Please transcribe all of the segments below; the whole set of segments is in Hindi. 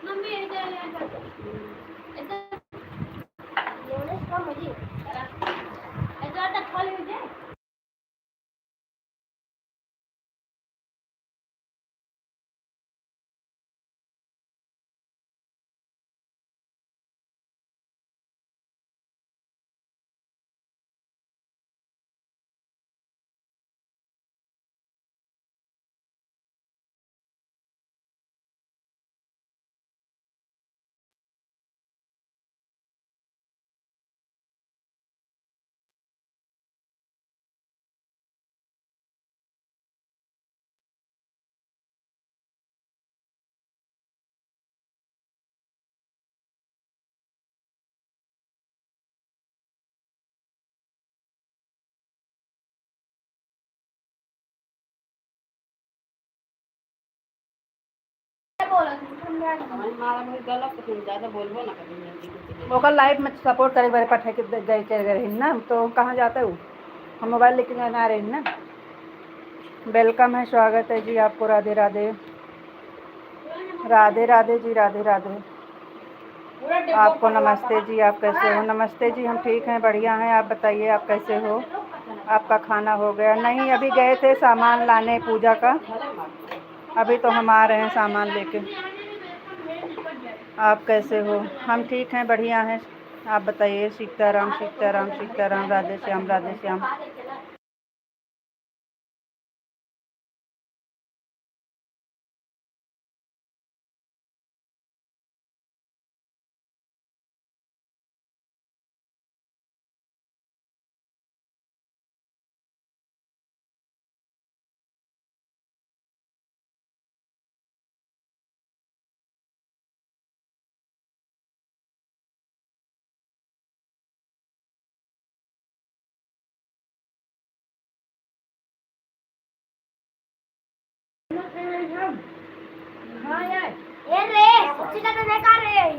मम्मी इधर इधर लोनेस का मुझे इधर तक खोल मुझे ओकर लाइफ में सपोर्ट करे बारे पठे के गए चल गए ना तो कहाँ जाते हो हम मोबाइल लेके जाना रहे ना। वेलकम है, स्वागत है जी आपको। राधे राधे राधे राधे जी, राधे राधे। आपको नमस्ते जी, आप कैसे हो? नमस्ते जी, हम ठीक हैं, बढ़िया हैं। आप बताइए आप कैसे हो? आपका खाना हो गया? नहीं, अभी गए थे सामान लाने पूजा का, अभी तो हम आ रहे हैं सामान लेके। आप कैसे हो? हम ठीक हैं, बढ़िया हैं। आप बताइए। सीताराम सीताराम सीताराम, राधे श्याम राधे श्याम।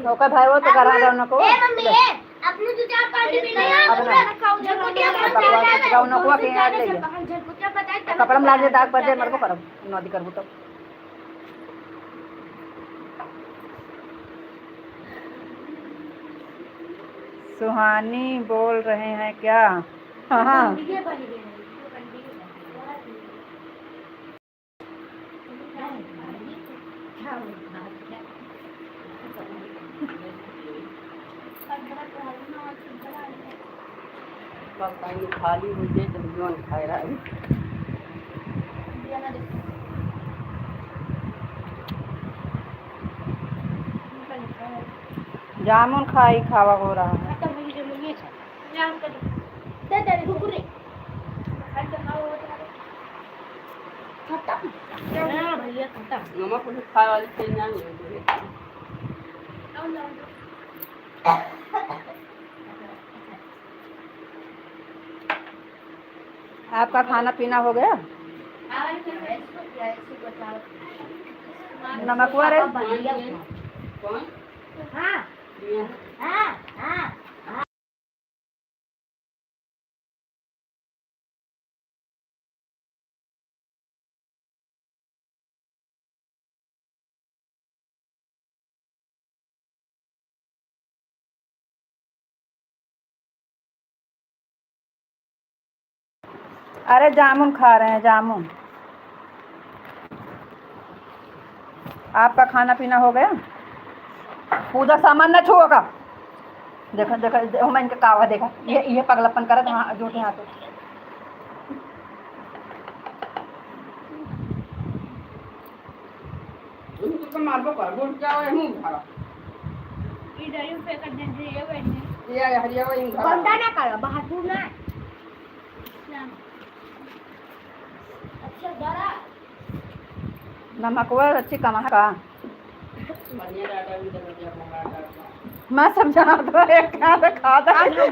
ओका भाई वो तो करा रहा नको ए मम्मी ए अपने जो चार पार्टी में नहीं आ अपना गाँव नको के याद ले कपड़ा में लागे दाग पर दे मर को करब नदी करबू तो सुहानी बोल रहे हैं क्या? हाँ खाली मुझे जल्दी खाए रहा है। जामुन खाई खावा हो रहा है। आपका खाना पीना हो गया? नमक हुआ रे? अरे जामुन खा रहे हैं, जामुन। आपका खाना पीना हो गया? पूजा सामान न छुओगा। देखो देखो मैं इनका कावा देखा, ये पगलपन करे तो जूठे हाथों। तो मारबो कर बोल क्या है हूं भरा इधर ही पे कर दे ये बैठने ये हरिया वो इन बंदा ना कर बहादुर ना अच्छा जरा नमक वो अच्छी कमा का मैं समझा तो एक खाना खाता मैं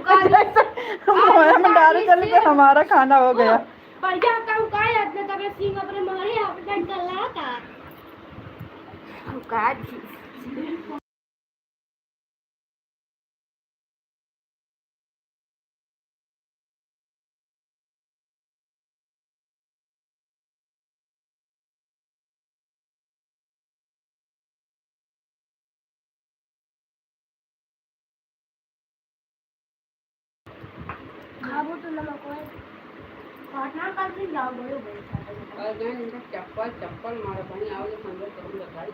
डाल चल के हमारा खाना हो गया। बढ़िया काम का है अपने तबे सिंह अपने मारे अपने डंडा का का वो तो नमक है काटना का दिन जाओ बोलो और गए इनका चप्पल चप्पल मारो पानी आओ जो संगे करूंगा भाई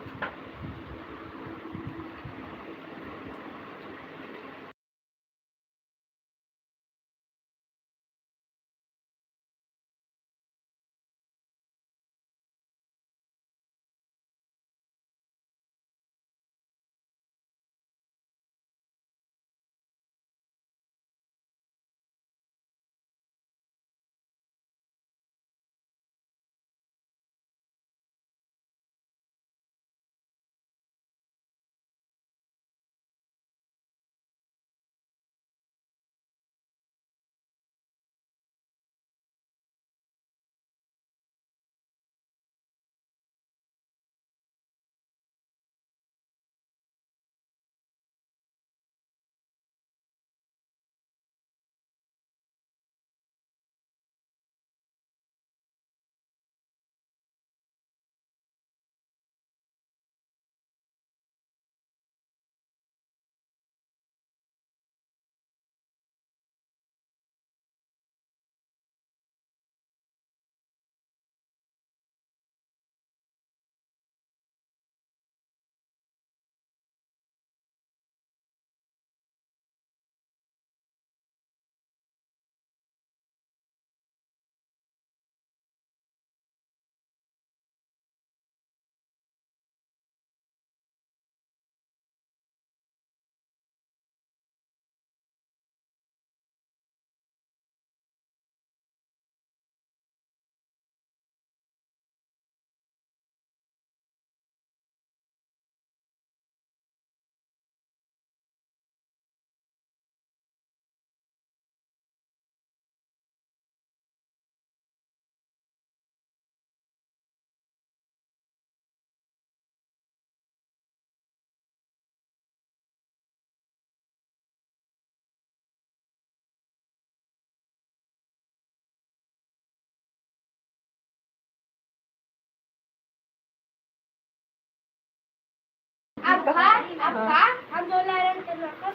अब खा हम दो लाइन कर रखा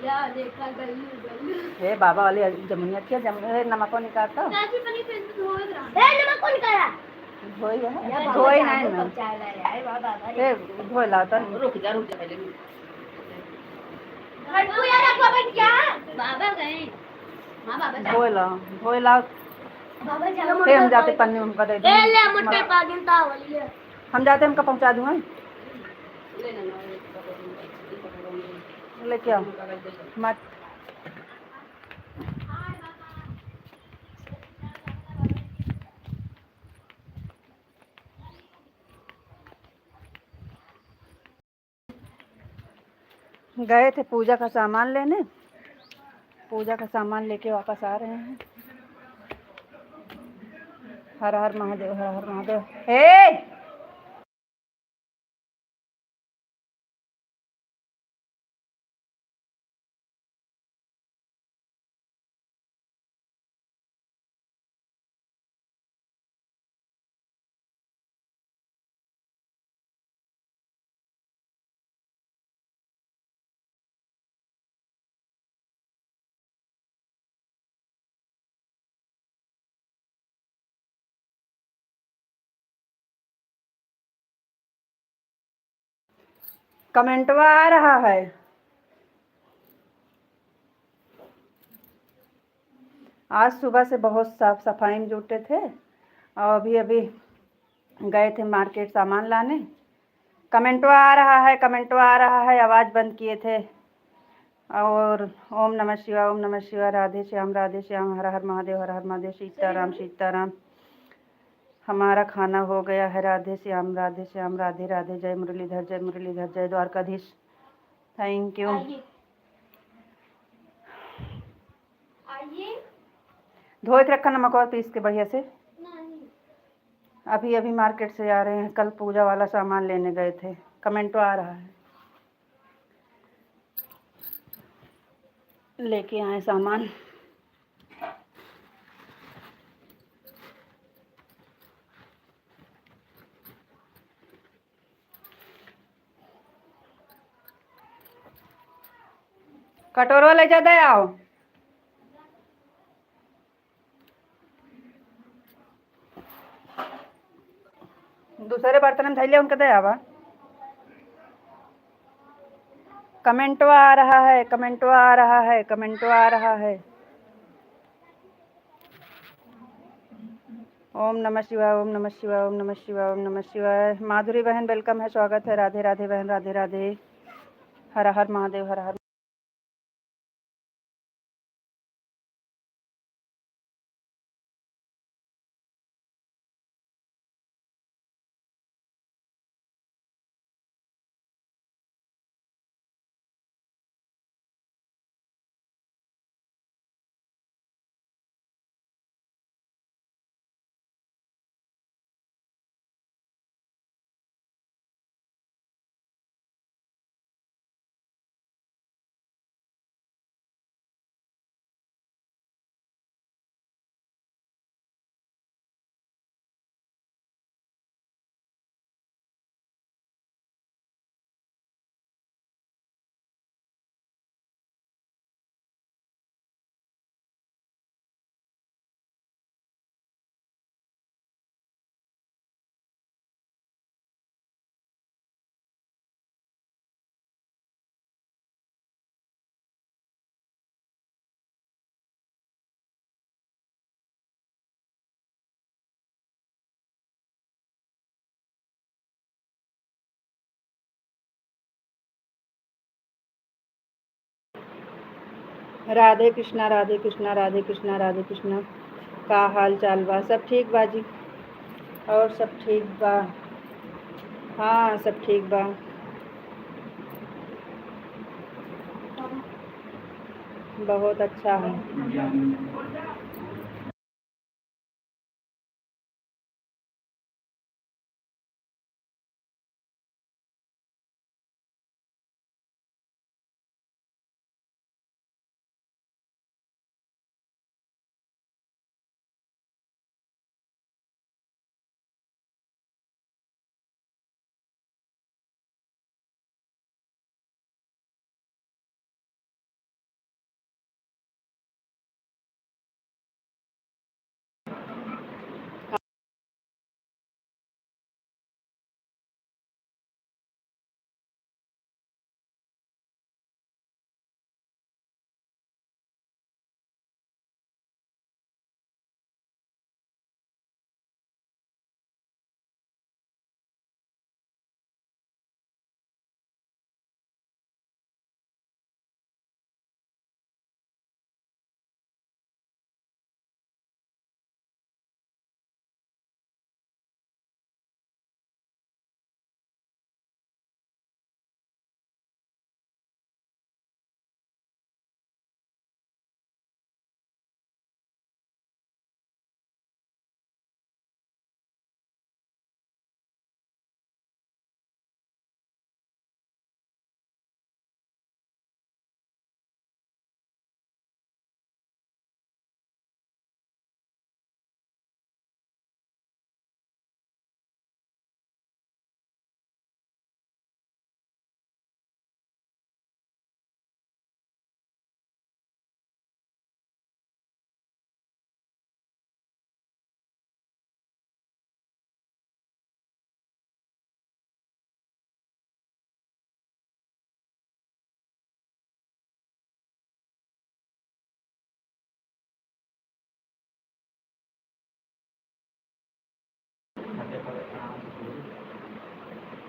या देखा गल्लू गल्लू हे बाबा वाली जमुनिया क्या नमक को निकालता चाची पनी पे धो रहा ए नमक कौन करा धोई है धोई नहीं ना अरे बाबा ए धोई लाता रुक जा पहले हटू यार आपका बैठ क्या बाबा गए हां बाबा धोई ला बाबा जाओ फिर हम जाते पन्नी उनका दे ए ले मोटे पागिन तावली है हम जाते उनका पहुंचा दूंगा ले लेना लेके आओ मत गए थे पूजा का सामान लेने पूजा का सामान लेके वापस आ रहे हैं हर हर महादेव हर हर महादेव हे कमेंटवा आ रहा है आज सुबह से बहुत साफ सफाई में जुटे थे और अभी अभी गए थे मार्केट सामान लाने कमेंटवा आ रहा है कमेंटवा आ रहा है आवाज़ बंद किए थे और ओम नमः शिवाय राधे श्याम हर हर महादेव सीताराम हमारा खाना हो गया है राधे श्याम राधे राधे जय मुरलीधर जय द्वारकाधीश थैंक यू आइए धोए के रखा नमक और पीस के बढ़िया से नहीं अभी अभी मार्केट से आ रहे हैं कल पूजा वाला सामान लेने गए थे कमेंट तो आ रहा है लेके आए सामान कटोरा ले जा दे आओ दूसरे बर्तन में धैले उनके दे आवा। कमेंटो आ रहा है, कमेंटो आ रहा है, कमेंटो आ रहा है। ओम नमः शिवाय, ओम नमः शिवाय, ओम नमः शिवाय, ओम नमः शिवाय। माधुरी बहन वेलकम है, स्वागत है। राधे राधे बहन, राधे राधे। हर हर महादेव, हर हर। राधे कृष्णा, राधे कृष्णा, राधे कृष्णा, राधे कृष्णा। का हाल चाल बा? सब ठीक बाजी, और सब ठीक बा। हाँ सब ठीक बा। बहुत अच्छा है।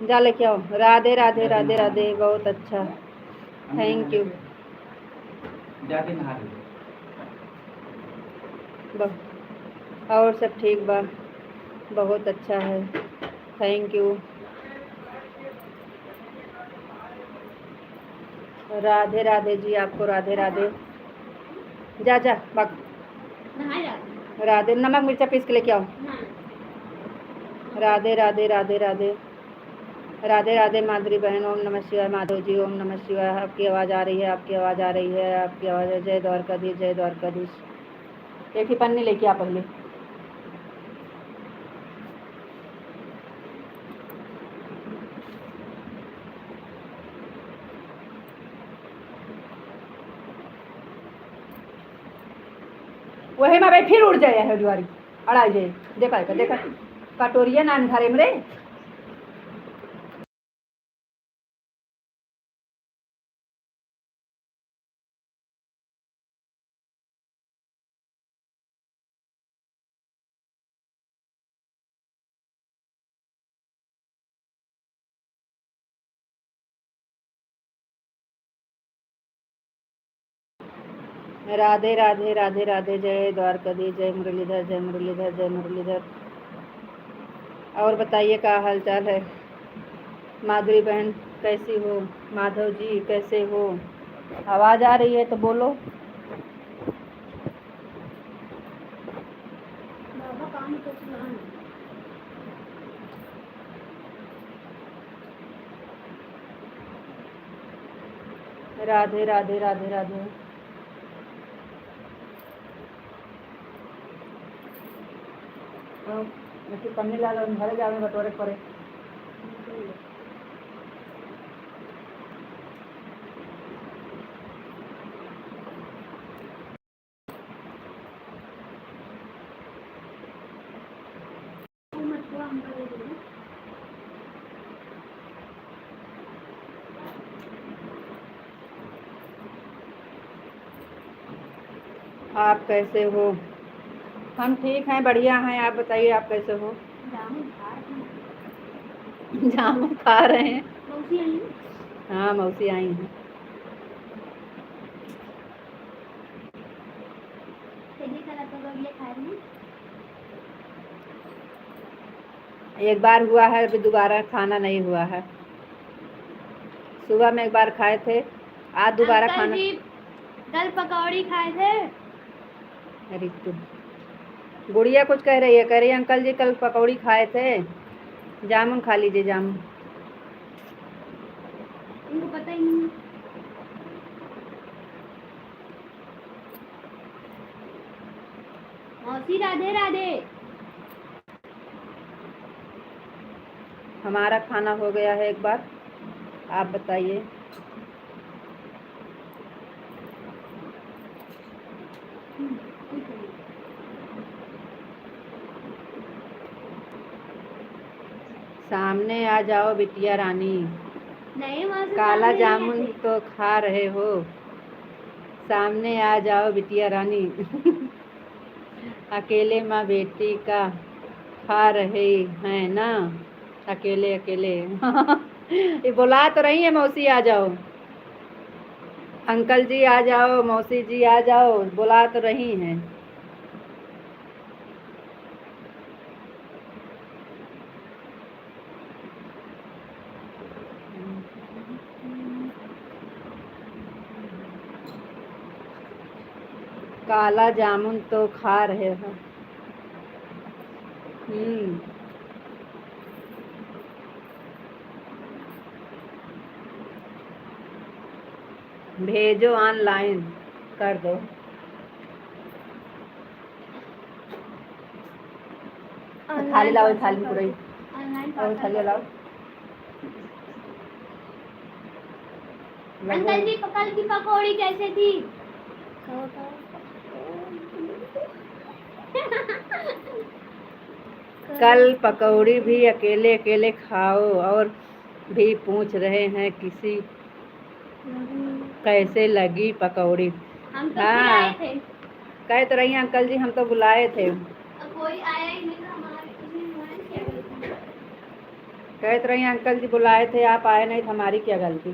जा लेके आओ। राधे राधे, राधे राधे। बहुत अच्छा, थैंक यू। और सब ठीक बा, बहुत अच्छा है, थैंक यू। राधे राधे जी, आपको राधे राधे। जा जा भाग। राधे, नमक मिर्चा पीस के लेके आओ। राधे राधे, राधे राधे, राधे राधे माधुरी बहन। ओम नमः शिवाय। माधव जी ओम नमः शिवाय। आपकी आवाज़ आ रही है, आपकी आवाज़ आ रही है, आपकी आवाज़ है। जय द्वारकाधीश, जय द्वारकाधीश। एक ही पन्नी लेके आ पहले। वही में भाई फिर उड़ जाए है जुआरी अड़ाई जाए। देखा देखा कटोरिया नान घरे में रे राधे राधे राधे राधे, जय द्वारकाधीश, जय मुरलीधर, जय मुरलीधर, जय मुरलीधर। और बताइए क्या हाल चाल है? माधुरी बहन कैसी हो? माधव जी कैसे हो? आवाज़ आ रही है तो बोलो। बाबा काम तो सुना। राधे राधे राधे राधे। पन्नी लाल घरे जावे बटोरे पड़े। आप कैसे हो? हम ठीक हैं, बढ़िया हैं। आप बताइए आप कैसे हो? जामुन खा रहे हैं। मौसी आई? हाँ मौसी आई हैं। एक बार हुआ है, अभी दोबारा खाना नहीं हुआ है। सुबह में एक बार खाए थे, आज दोबारा खाना। कल पकौड़ी खाए थे। अरे गुड़िया कुछ कह रही है, कह रही है अंकल जी कल पकौड़ी खाए थे, जामुन खा लीजिए जामुन। उनको पता ही नहीं। मौसी राधे राधे। हमारा खाना हो गया है एक बार, आप बताइए। सामने आ जाओ बिटिया रानी। नहीं मौसी, काला सामने नहीं जामुन आते। तो खा रहे हो, सामने आ जाओ बिटिया रानी। अकेले माँ बेटी का खा रहे हैं ना, अकेले अकेले। ये बुला तो रही है मौसी आ जाओ, अंकल जी आ जाओ, मौसी जी आ जाओ, बुला तो रही हैं। काला जामुन तो खा रहे हो। भेजो ऑनलाइन कर दो। थाली लाओ, थाली पूरी और थाली लाओ। अंकल जी कल की पकौड़ी कैसे थी? कल पकौड़ी भी अकेले अकेले खाओ और भी पूछ रहे हैं किसी कैसे लगी पकौड़ी। हम तो हाँ खिलाए थे। कह तो रही हैं अंकल जी हम तो बुलाए थे, कोई आया ही नहीं था हमारे क्या गलती? कह तो रही हैं अंकल जी बुलाए थे, आप आए नहीं, हमारी क्या गलती।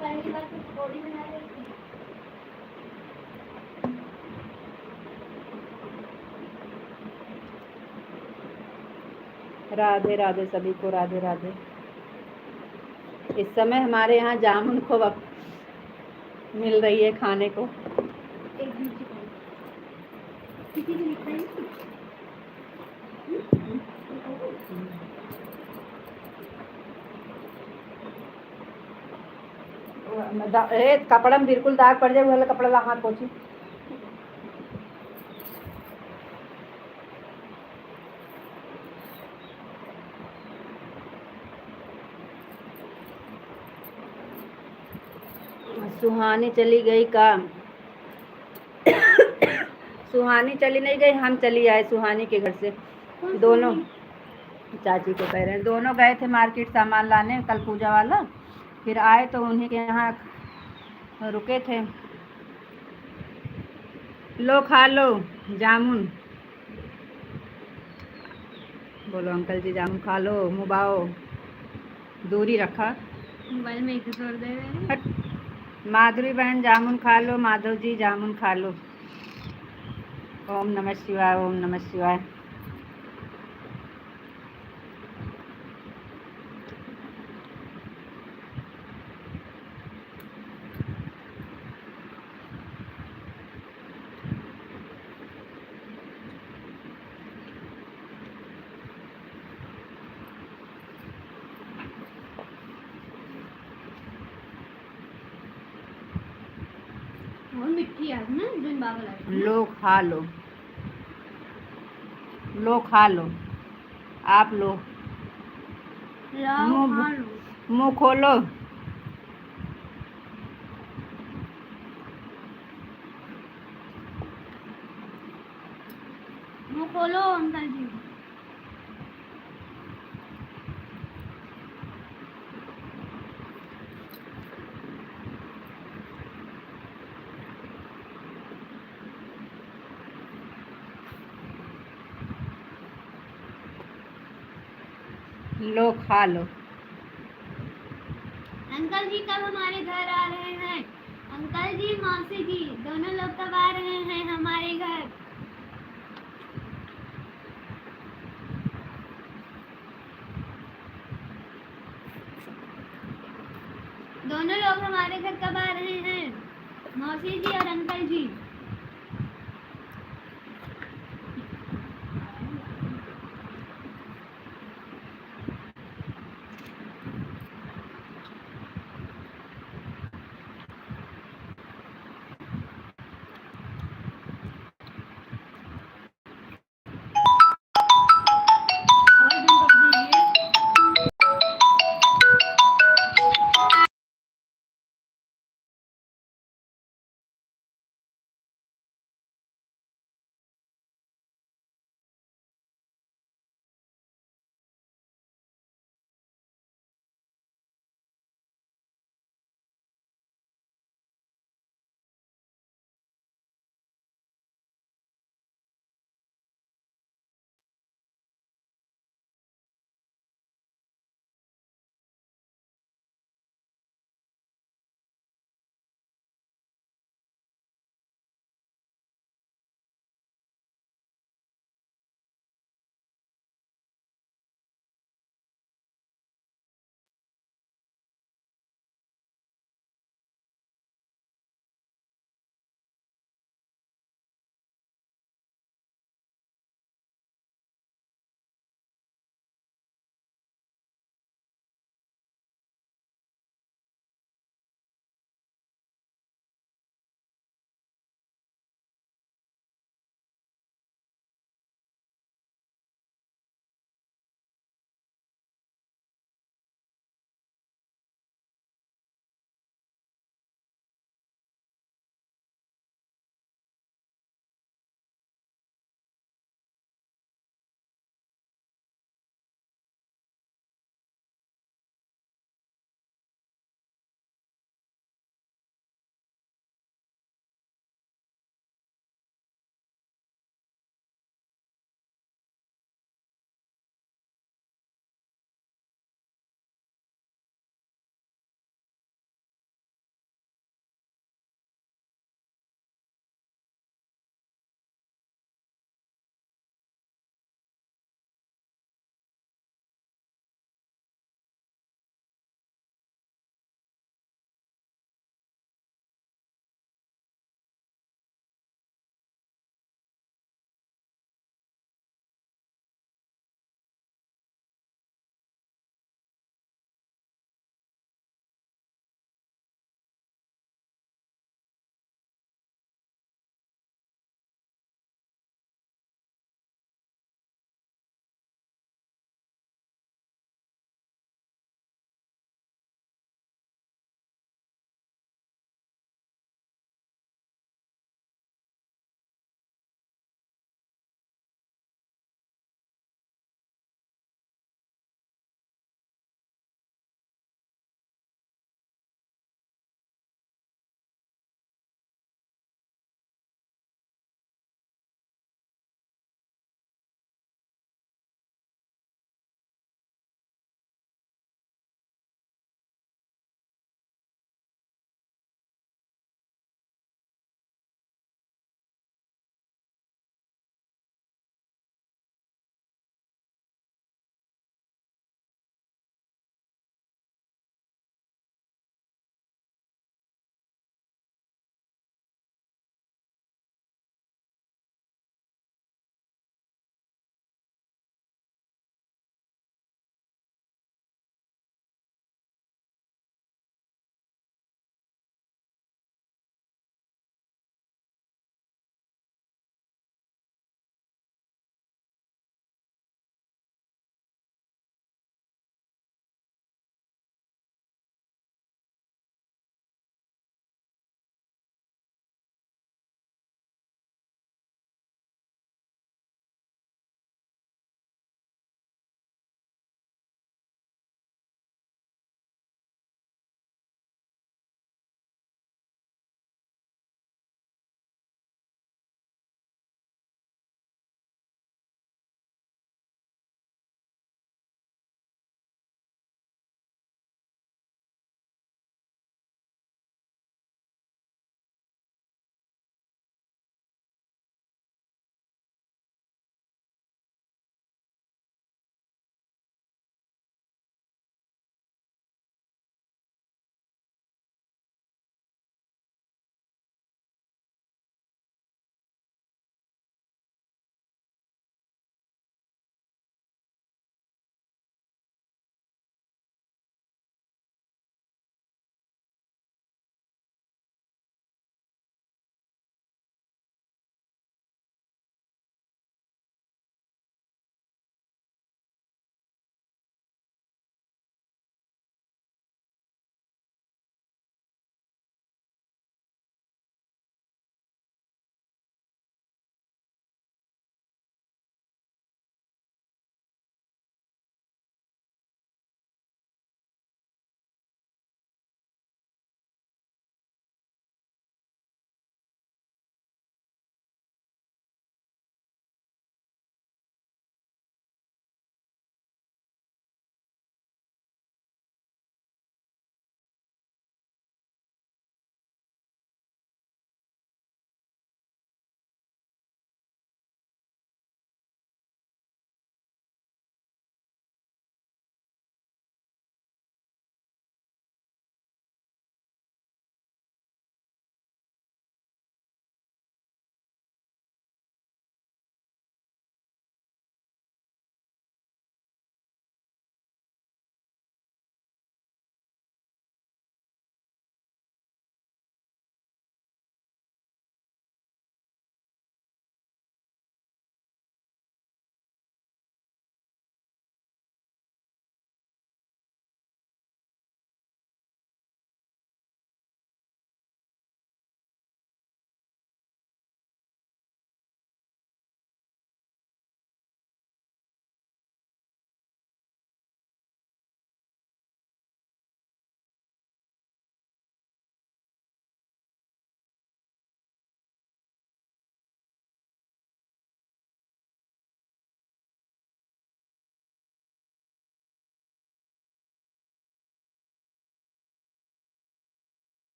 पहली बार तो पकौड़ी बना रही थी। राधे राधे सभी को, राधे राधे। इस समय हमारे यहाँ जामुन को मिल रही है खाने को। एक दिन किसी को लिखा है कपड़ा में बिल्कुल दाग पड़ जाए, वाला कपड़ा ला हाथ पोछी। सुहानी चली गई का? सुहानी चली नहीं गई, हम चली आए सुहानी के घर से। दोनों चाची को कह रहे हैं, दोनों गए थे मार्केट सामान लाने कल पूजा वाला, फिर आए तो उन्हीं के यहाँ रुके थे। लो खा लो जामुन, बोलो अंकल जी जामुन खा लो, मुबाओ, दूरी रखा। मोबाइल में एक तोड़ दे रहे हैं। हट। माधुरी बहन जामुन खा लो, माधव जी जामुन खा लो। ओम नमः शिवाय, ओम नमः शिवाय। और मिट्टी है ना जिन बाबा लाए लो खा लो, लो खा लो, आप लो। लाओ मुंह खा लो। मुंह खोलो। मुंह खोलो अंकल जी। लो खा लो। अंकल जी कब हमारे घर आ रहे हैं? अंकल जी मौसी जी दोनों लोग कब आ रहे हैं हमारे घर? दोनों लोग हमारे घर कब आ रहे हैं? मौसी जी और अंकल जी।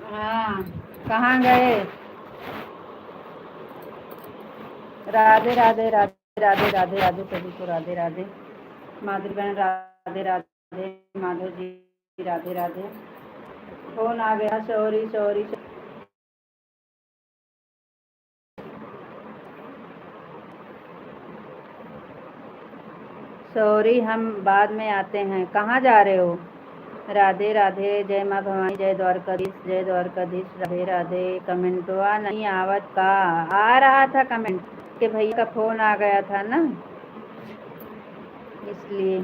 हाँ, कहाँ गए? राधे राधे राधे राधे राधे राधे सभी को राधे राधे। माधुरी बहन राधे राधे। माधव जी राधे राधे। फोन आ गया, सॉरी सॉरी। सॉरी, हम बाद में आते हैं। कहाँ जा रहे हो? राधे राधे। जय माँ भवानी, जय द्वारकाधीश, जय द्वारकाधीश। राधे राधे। कमेंटवा नहीं आवत का? आ रहा था कमेंट कि भैया का फोन आ गया था ना, इसलिए।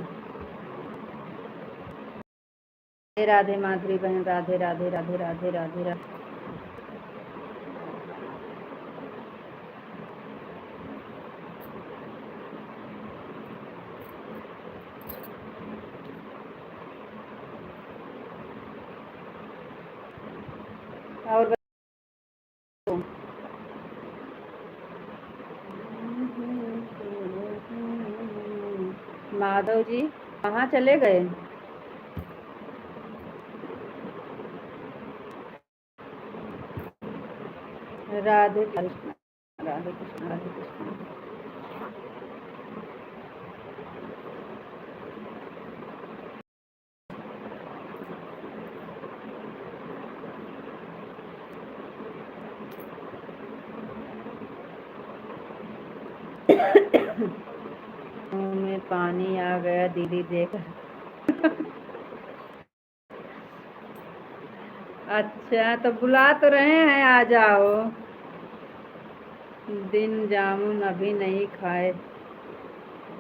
राधे राधे माधुरी बहन राधे राधे राधे राधे राधे राधे। और बताओ। माधव जी कहाँ चले गए? राधे कृष्ण राधे कृष्ण राधे कृष्ण। मुँह में पानी आ गया दीदी देख। अच्छा, तो बुला तो रहे हैं, आ जाओ। दिन जामुन अभी नहीं खाए,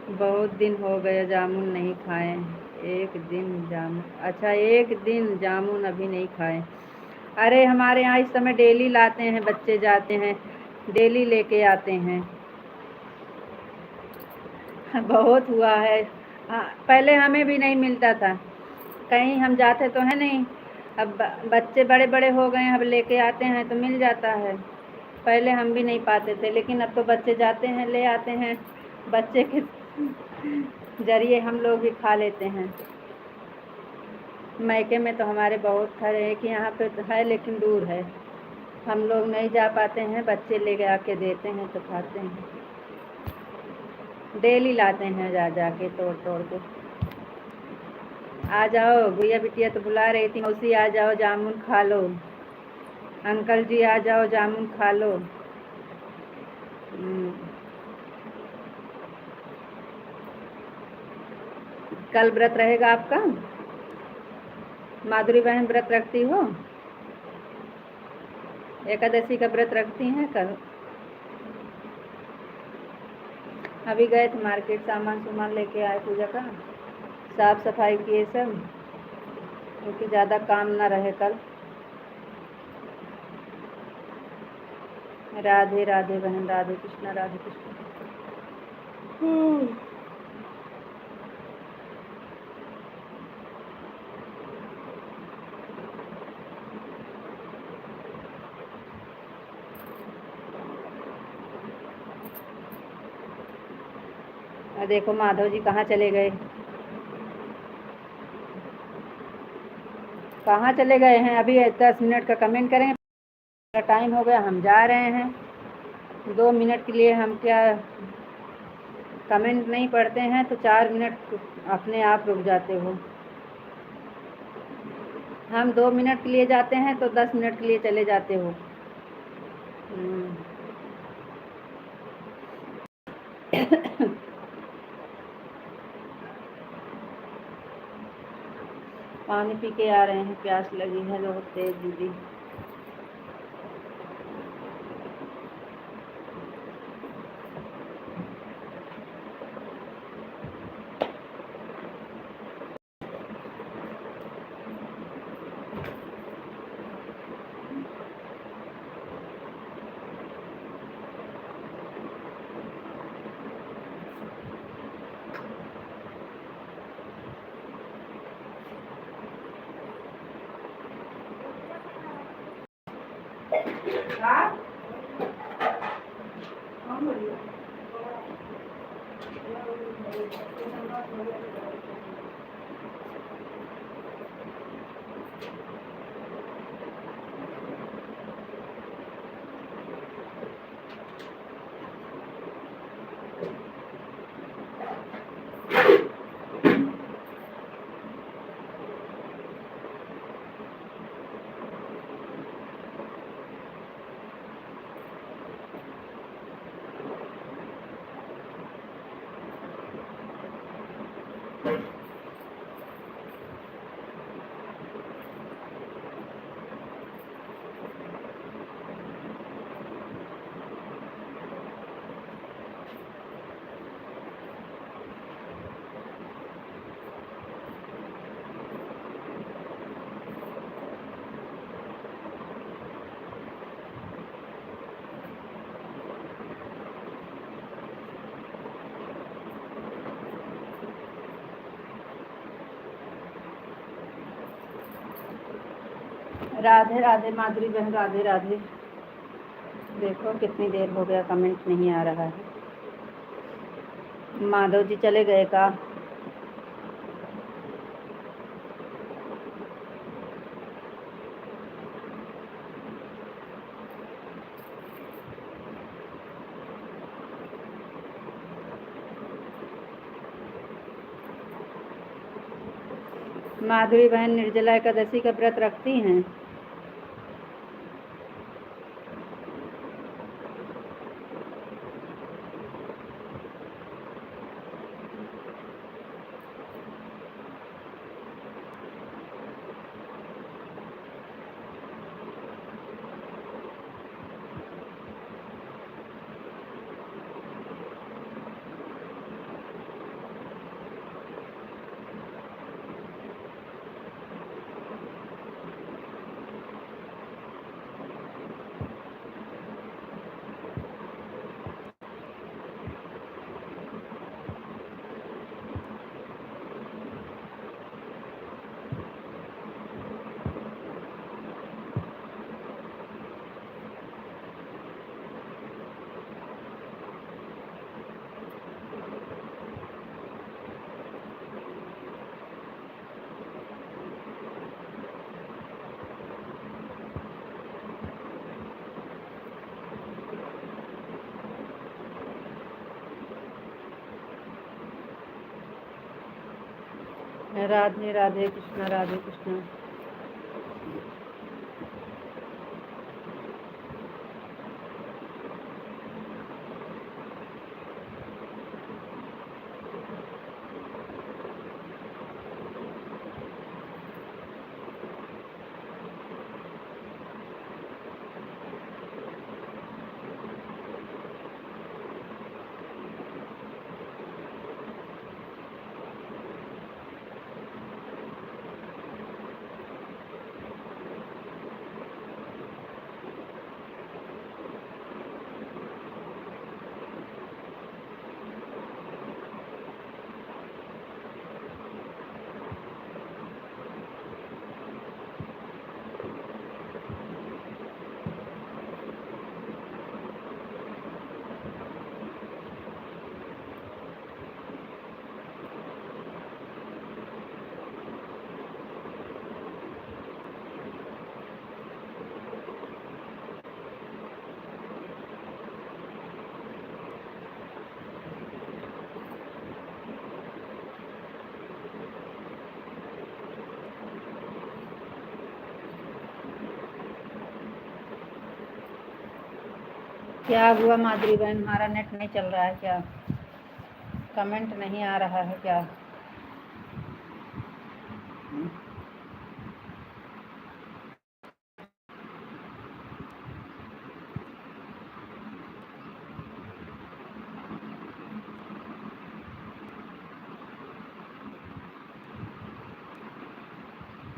बहुत दिन हो गए जामुन नहीं खाए। एक दिन जामुन, अच्छा एक दिन जामुन अभी नहीं खाए। अरे हमारे यहाँ इस समय डेली लाते हैं, बच्चे जाते हैं डेली लेके आते हैं। बहुत हुआ है। हाँ, पहले हमें भी नहीं मिलता था, कहीं हम जाते तो है नहीं। अब बच्चे बड़े बड़े हो गए हैं, अब लेके आते हैं तो मिल जाता है। पहले हम भी नहीं पाते थे, लेकिन अब तो बच्चे जाते हैं ले आते हैं। बच्चे के जरिए हम लोग भी खा लेते हैं। मैके में तो हमारे बहुत खरे है कि यहाँ पे तो है, लेकिन दूर है, हम लोग नहीं जा पाते हैं। बच्चे ले आके देते हैं तो खाते हैं। डेली लाते हैं जा जा के तोड़ तोड़ के। आ जाओ, भैया बिटिया तो बुला रही थी, मौसी आ जाओ जामुन खा लो। अंकल जी आ जाओ जामुन खा लो। कल व्रत रहेगा आपका? माधुरी बहन व्रत रखती हो? एकादशी का व्रत रखती हैं कल? अभी गए थे मार्केट, सामान सामान लेके आए पूजा का, साफ सफाई किए सब, क्योंकि ज़्यादा काम ना रहे कल। राधे राधे बहन राधे कृष्ण राधे कृष्ण। देखो माधव जी कहाँ चले गए, कहाँ चले गए हैं? अभी 10 मिनट का कमेंट करेंगे, टाइम हो गया, हम जा रहे हैं। 2 मिनट के लिए हम क्या कमेंट नहीं पढ़ते हैं तो 4 मिनट अपने आप रुक जाते हो। हम 2 मिनट के लिए जाते हैं तो 10 मिनट के लिए चले जाते हो। पानी पी के आ रहे हैं, प्यास लगी है बहुत तेज दीदी। राधे राधे माधुरी बहन, राधे राधे। देखो कितनी देर हो गया कमेंट नहीं आ रहा है। माधव जी चले गए का? माधुरी बहन निर्जला एकादशी का व्रत रखती हैं? राधे राधे कृष्णा, राधे कृष्णा। क्या हुआ माधुरी बहन, हमारा नेट नहीं चल रहा है क्या? कमेंट नहीं आ रहा है क्या?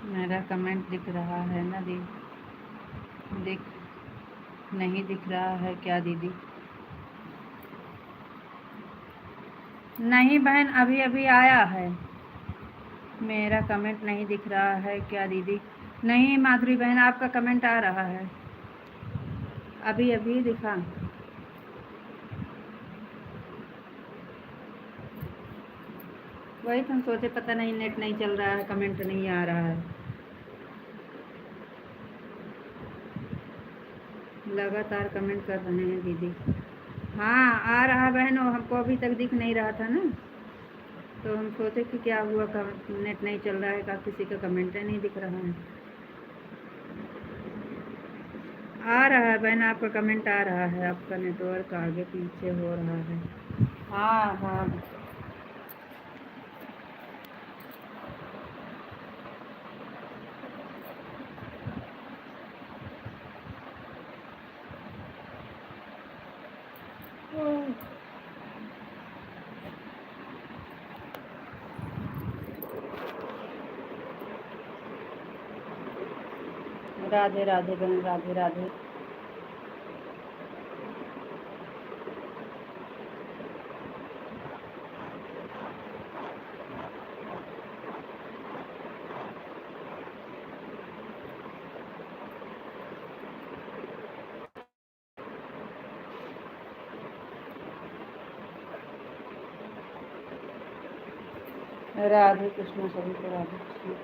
मेरा कमेंट दिख रहा है ना दीदी? नहीं दिख रहा है क्या दीदी? नहीं बहन, अभी अभी आया है। मेरा कमेंट नहीं दिख रहा है क्या दीदी? नहीं माधुरी बहन, आपका कमेंट आ रहा है, अभी अभी दिखा। वही तो हम सोचे, पता नहीं नेट नहीं चल रहा है, कमेंट नहीं आ रहा है। लगातार कमेंट कर रहे हैं दीदी। हाँ आ रहा बहन, वो हमको अभी तक दिख नहीं रहा था ना, तो हम सोचे कि क्या हुआ, नेट नहीं चल रहा है का, किसी का कमेंट नहीं दिख रहा है। आ रहा है बहन, आपका कमेंट आ रहा है, आपका नेटवर्क आगे पीछे हो रहा है। हाँ हाँ राधे राधे बहन, राधे राधे। राधे कृष्ण सभी को राधे कृष्ण।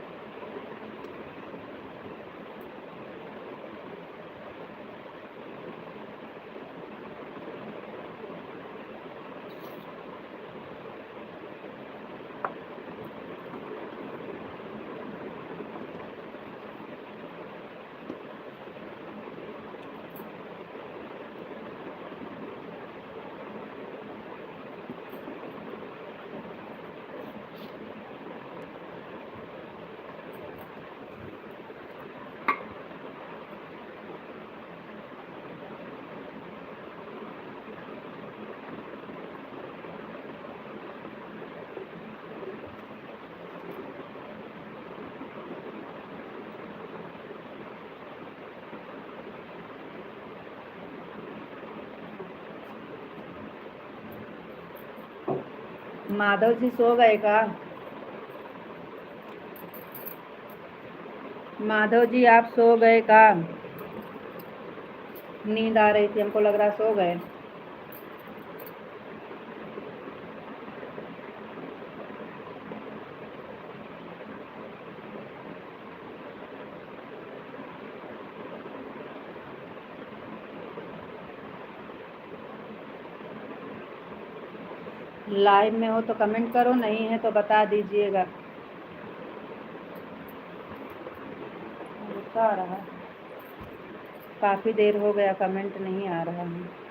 माधव जी सो गए का? माधव जी आप सो गए का? नींद आ रही थी, हमको लग रहा सो गए। लाइव में हो तो कमेंट करो, नहीं है तो बता दीजिएगा। गुस्सा आ रहा, काफ़ी देर हो गया कमेंट नहीं आ रहा है।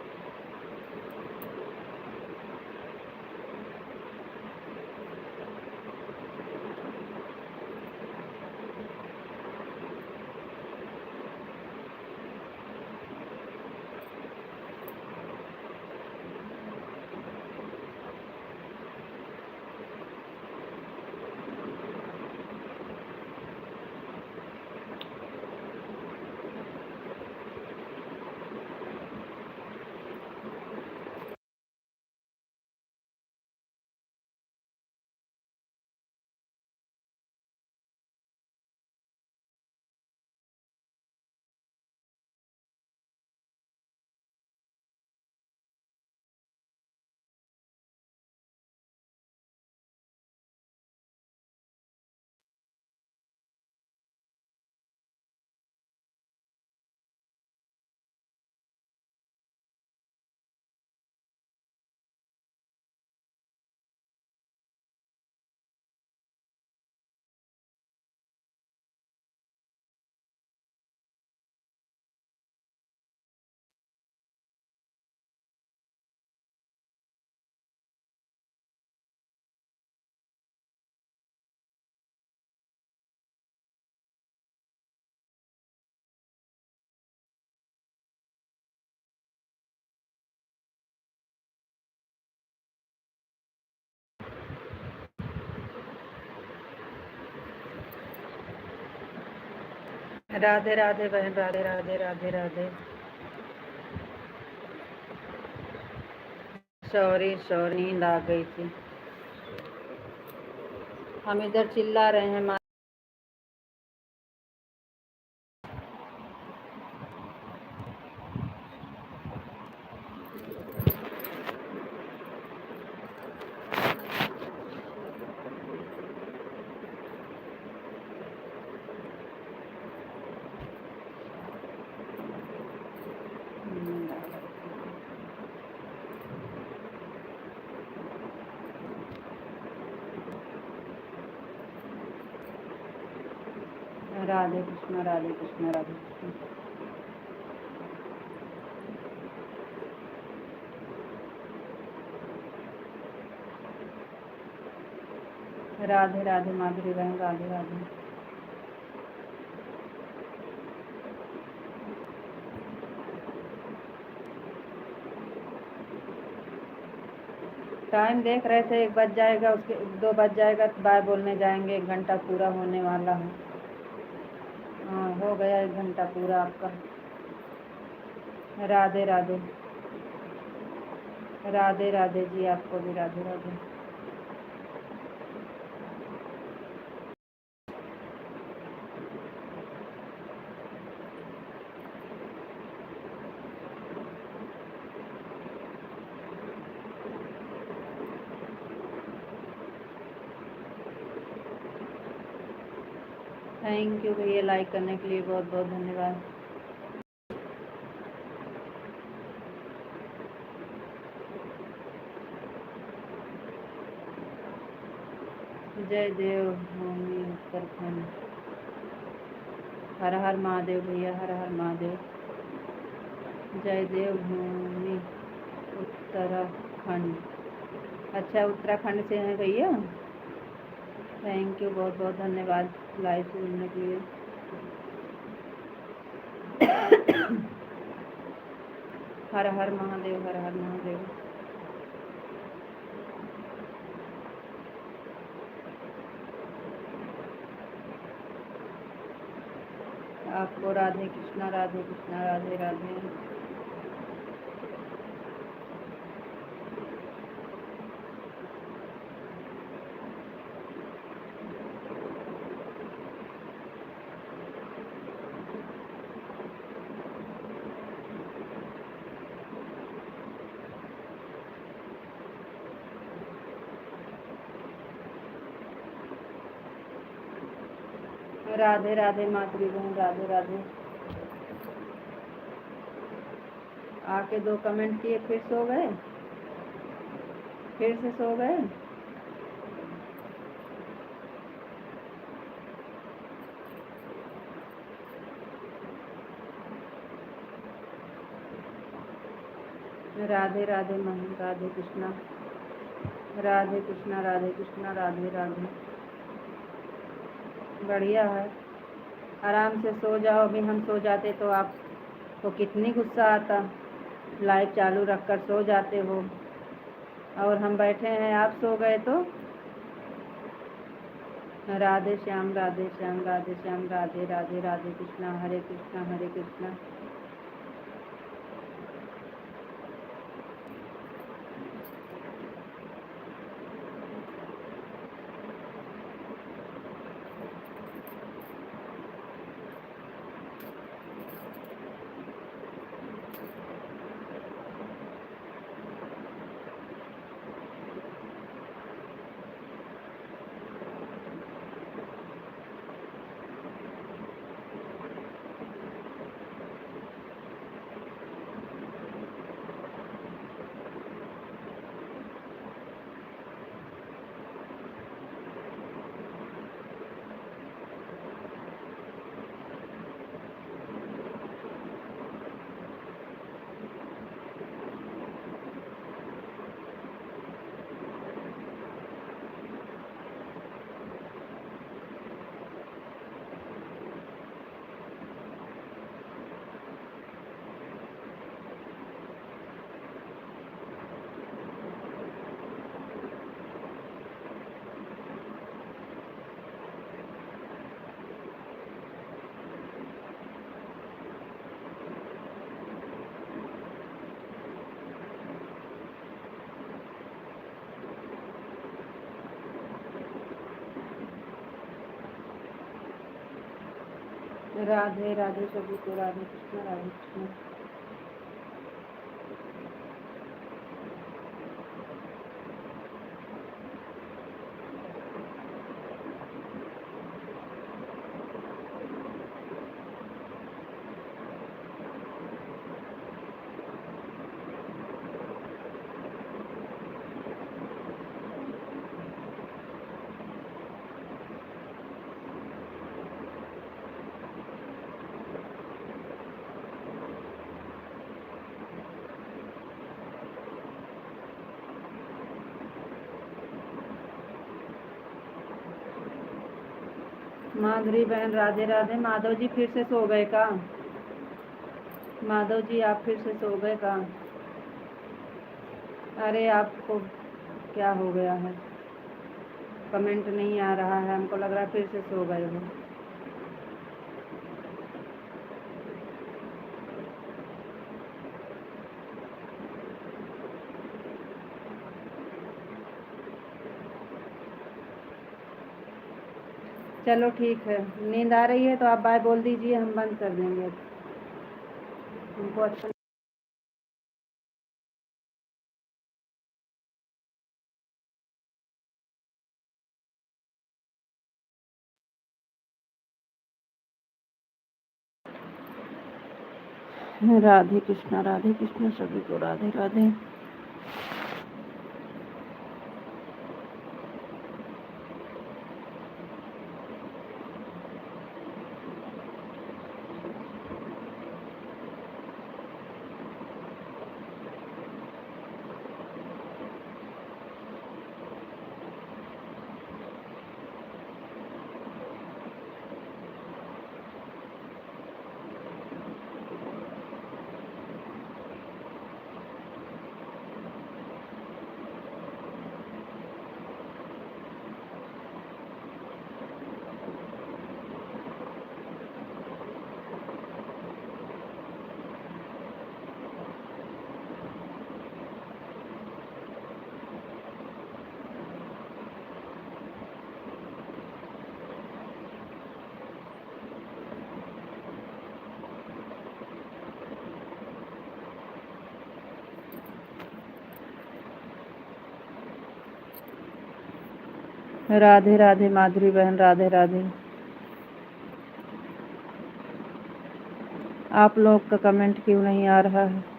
राधे राधे बहन, राधे राधे राधे राधे। सॉरी सॉरी, नींद आ गई थी। हम इधर चिल्ला रहे हैं। राधे कृष्ण राधे कृष्ण राधे कृष्ण। राधे राधे माधुरी बहन, राधे राधे। टाइम देख रहे थे, 1 बज जाएगा, उसके 2 बज जाएगा तो बाय बोलने जाएंगे। 1 घंटा पूरा होने वाला है। हाँ, हो गया 1 घंटा पूरा आपका। राधे राधे राधे राधे जी, आपको भी राधे राधे। थैंक यू भैया, लाइक करने के लिए बहुत बहुत धन्यवाद। जय देव भूमि उत्तराखंड। हर हर महादेव भैया, हर हर महादेव। जय देव भूमि उत्तराखंड। अच्छा, उत्तराखंड से हैं भैया। थैंक यू, बहुत बहुत धन्यवाद लाइव से जुड़ने के लिए। हर हर महादेव, हर हर महादेव। आपको राधे कृष्णा, राधे कृष्णा, राधे राधे। राधे राधे मातृ बहन, राधे राधे। आके 2 कमेंट किए, फिर सो गए, फिर से सो गए। राधे राधे मन, राधे कृष्णा, राधे कृष्णा, राधे कृष्णा, राधे राधे। बढ़िया है, आराम से सो जाओ। अभी हम सो जाते तो आपको कितनी गुस्सा आता। लाइव चालू रखकर सो जाते हो, और हम बैठे हैं, आप सो गए तो। राधे श्याम, राधे श्याम, राधे श्याम, राधे राधे, राधे कृष्णा, हरे कृष्णा, हरे कृष्णा। राधे राधे सभी को, राधे कृष्णा, राधे कृष्णा। माधुरी बहन, राधे राधे। माधव जी फिर से सो गए का? माधव जी आप फिर से सो गए का? अरे आपको क्या हो गया है? कमेंट नहीं आ रहा है, हमको लग रहा है फिर से सो गए हो। चलो ठीक है, नींद आ रही है तो आप बाय बोल दीजिए, हम बंद कर देंगे। हमको अच्छा राधे कृष्णा सभी को राधे राधे। राधे राधे माधुरी बहन, राधे राधे। आप लोग का कमेंट क्यों नहीं आ रहा है?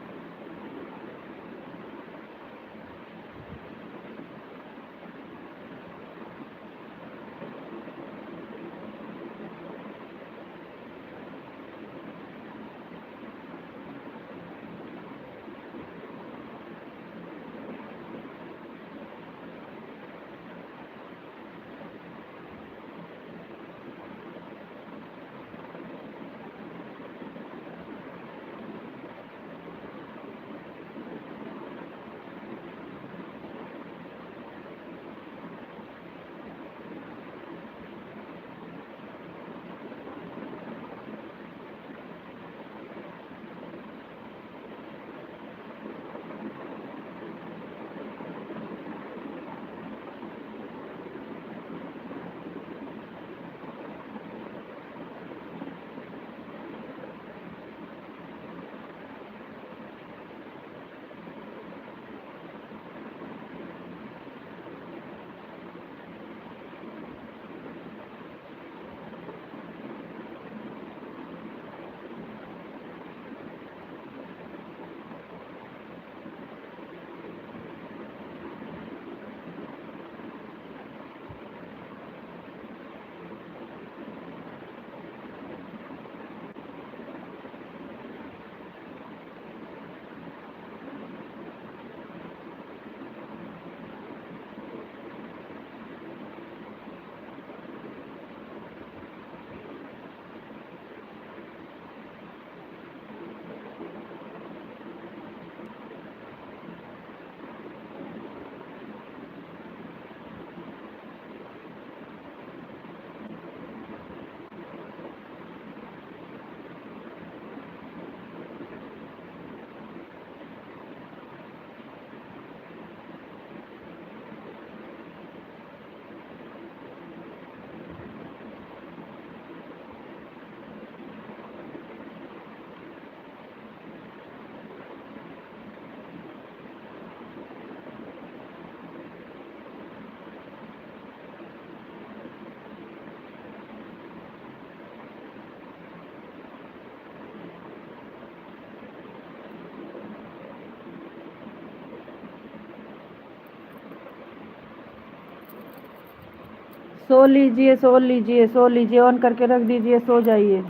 सो लीजिए, सो लीजिए, सो लीजिए, ऑन करके रख दीजिए, सो जाइए।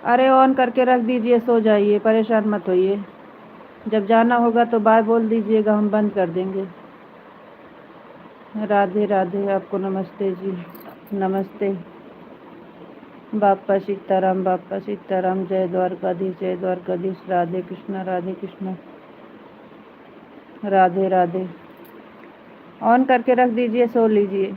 अरे ऑन करके रख दीजिए, सो जाइए, परेशान मत होइए। जब जाना होगा तो बाय बोल दीजिएगा, हम बंद कर देंगे। राधे राधे, आपको नमस्ते जी, नमस्ते। बापा सीताराम, बापा सीताराम, जय द्वारकाधीश, जय द्वारकाधीश। राधे कृष्णा, राधे कृष्णा, राधे राधे। ऑन करके रख दीजिए, सो लीजिए।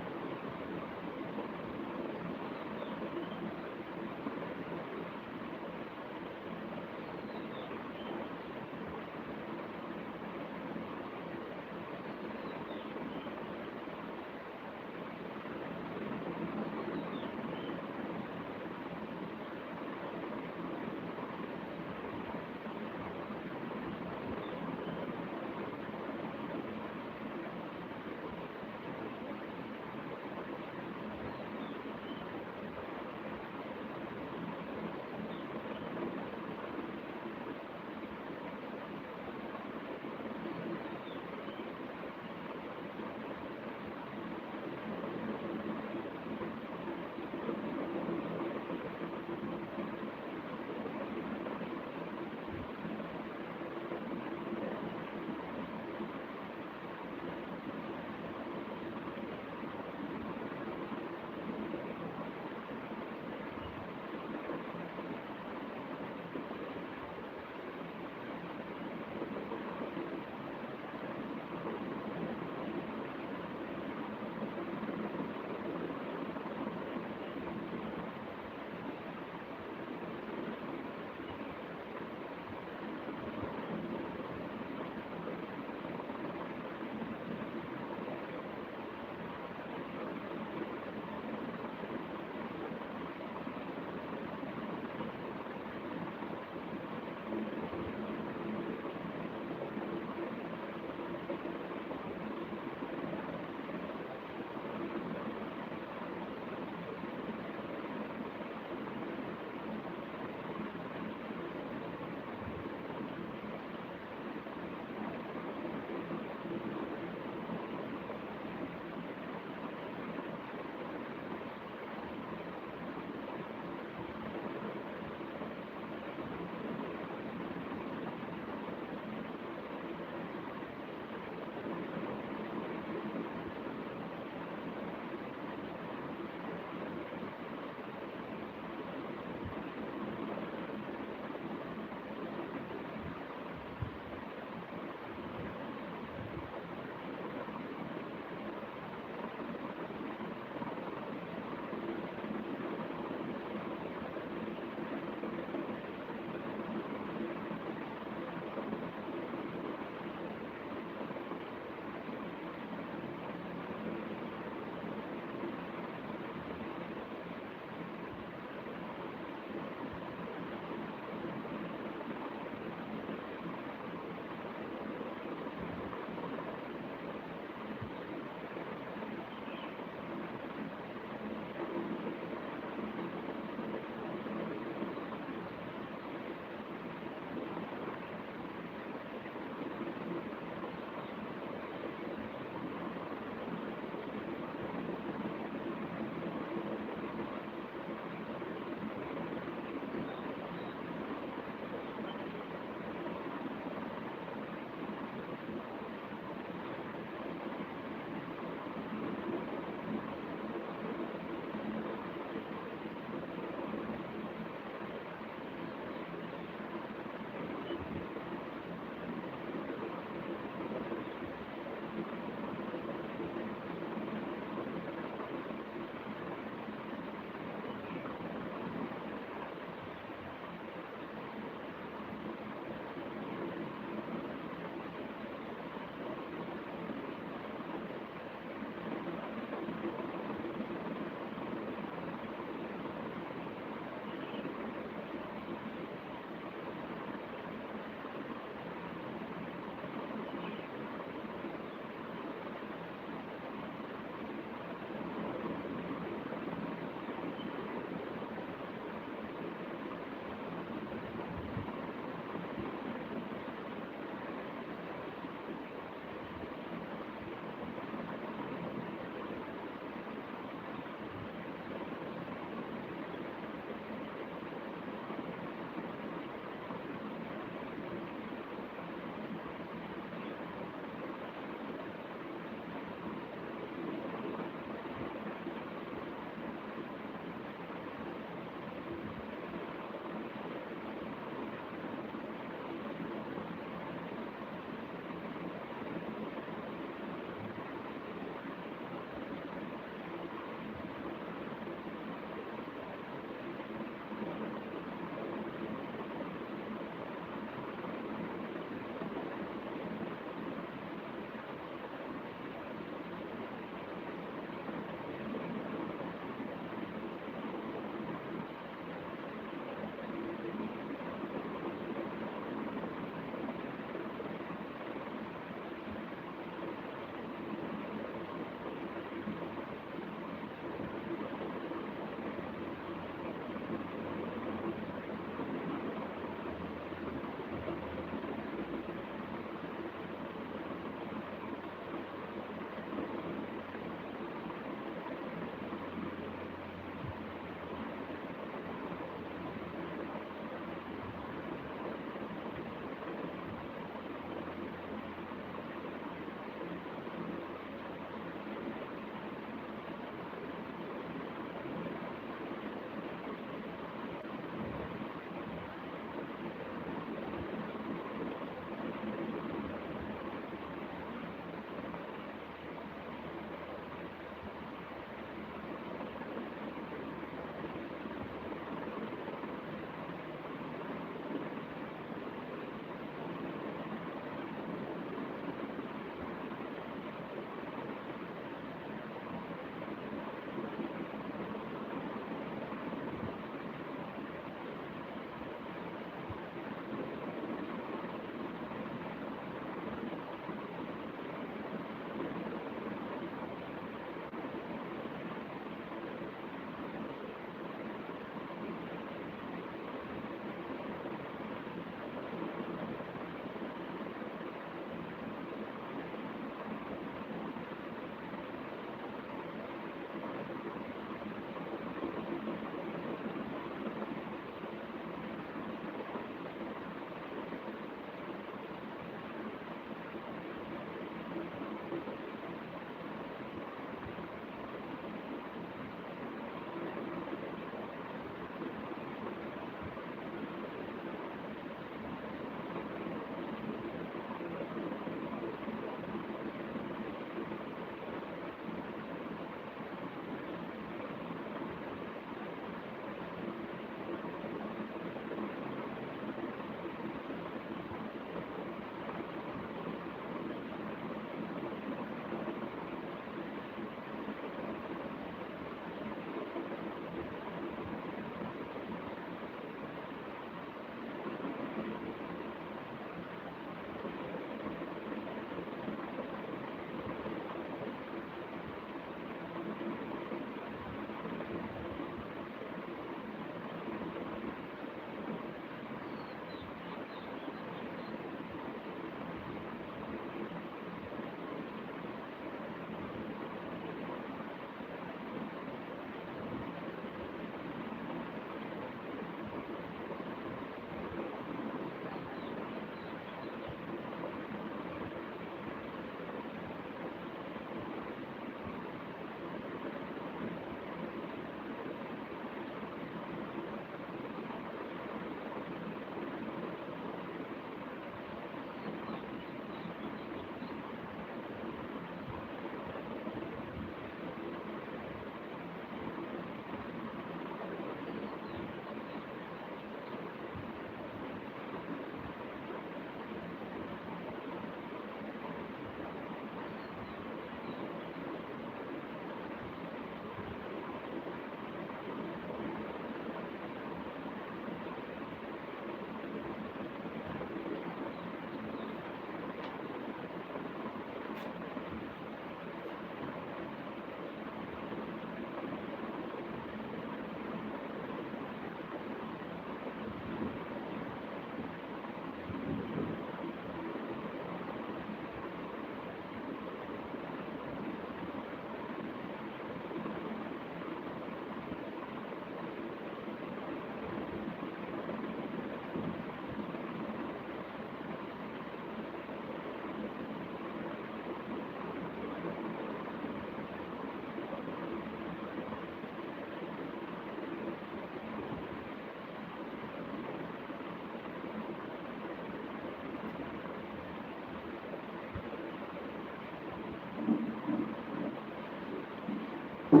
ओम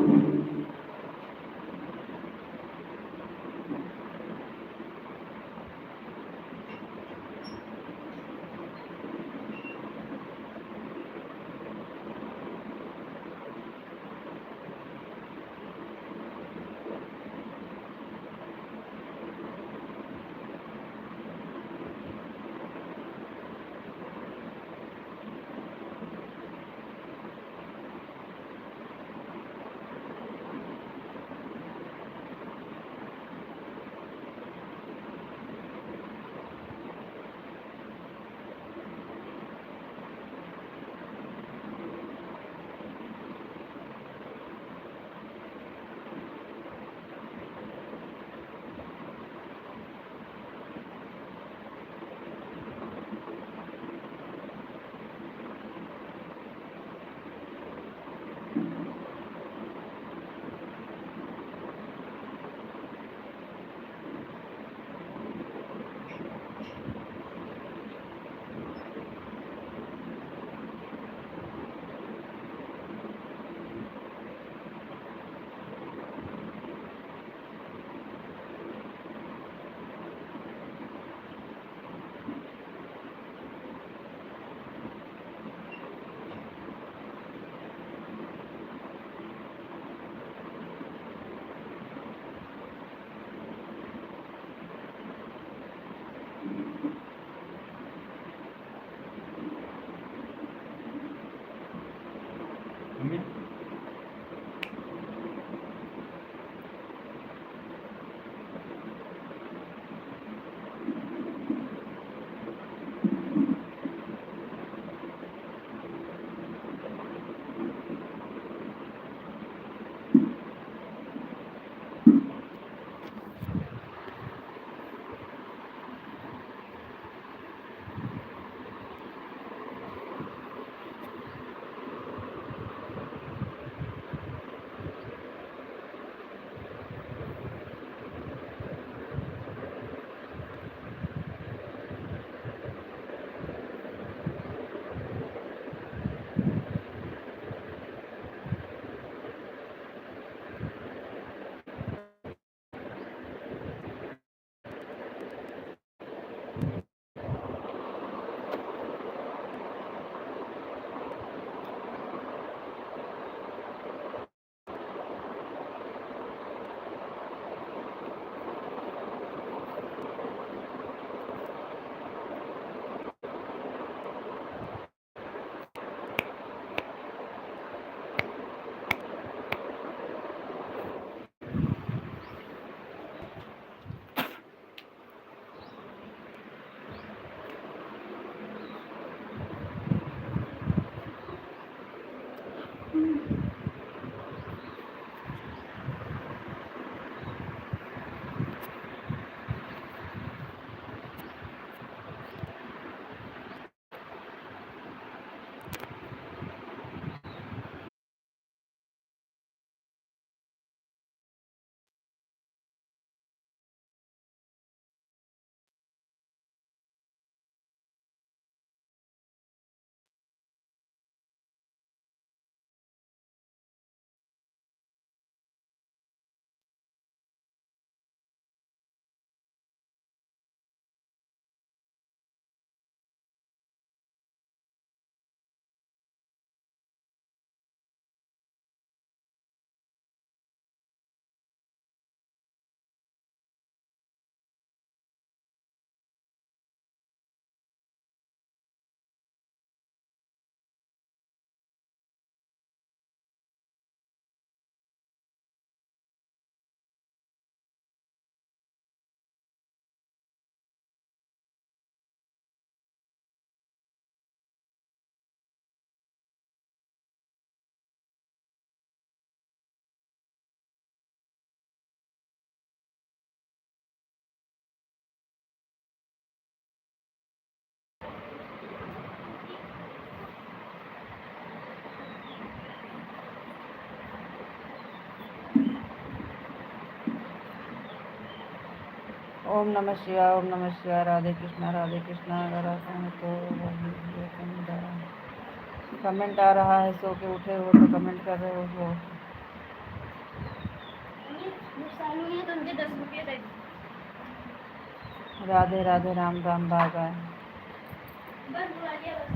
नमः शिवाय, ओम नमः शिवाय। राधे कृष्णा, राधे कृष्णा। अगर आप हैं तो वही कमेंट आ रहा है। सो के उठे हो तो कमेंट कर रहे हो। तो मुझे 10 रुपये दे राधे राधे, राम राम, बाय बाय। बस बुला लिया बस।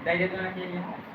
दे दे तो ना चाहिए।